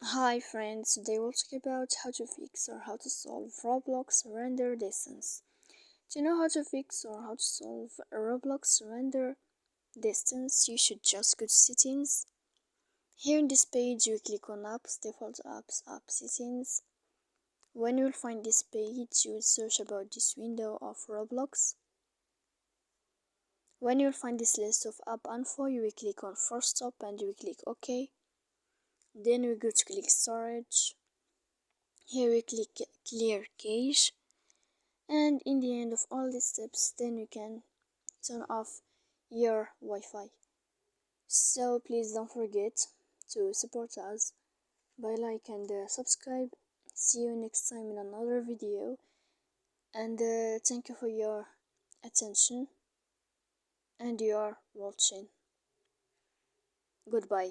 Hi friends, today we'll talk about how to fix or how to solve Roblox render distance. To know how to fix or how to solve a Roblox render distance, you should just go to settings. Here in this page, you click on apps, default apps, app settings. When you'll find this page, you will search about this window of Roblox. When you'll find this list of app info, you will click on force stop and you will click OK. Then we go to click storage. Here we click clear cache, and in the end of all these steps, then you can turn off your Wi-Fi. So please don't forget to support us by like and subscribe. See you next time in another video, and thank you for your attention and your watching. Goodbye.